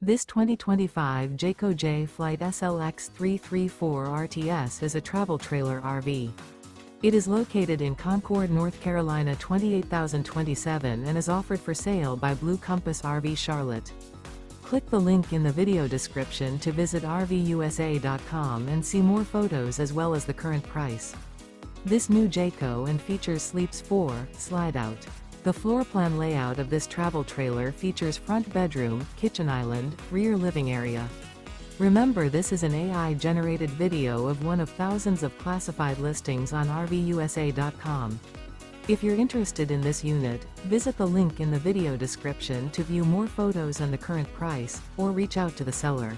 This 2025 Jayco Jay Flight SLX 334 RTS is a travel trailer RV. It is located in Concord, North Carolina 28027 and is offered for sale by Blue Compass RV Charlotte. Click the link in the video description to visit RVUSA.com and see more photos as well as the current price. This new Jayco and features Sleeps 4, Slideout. The floor plan layout of this travel trailer features front bedroom, kitchen island, rear living area. Remember, this is an AI-generated video of one of thousands of classified listings on RVUSA.com. If you're interested in this unit, visit the link in the video description to view more photos and the current price, or reach out to the seller.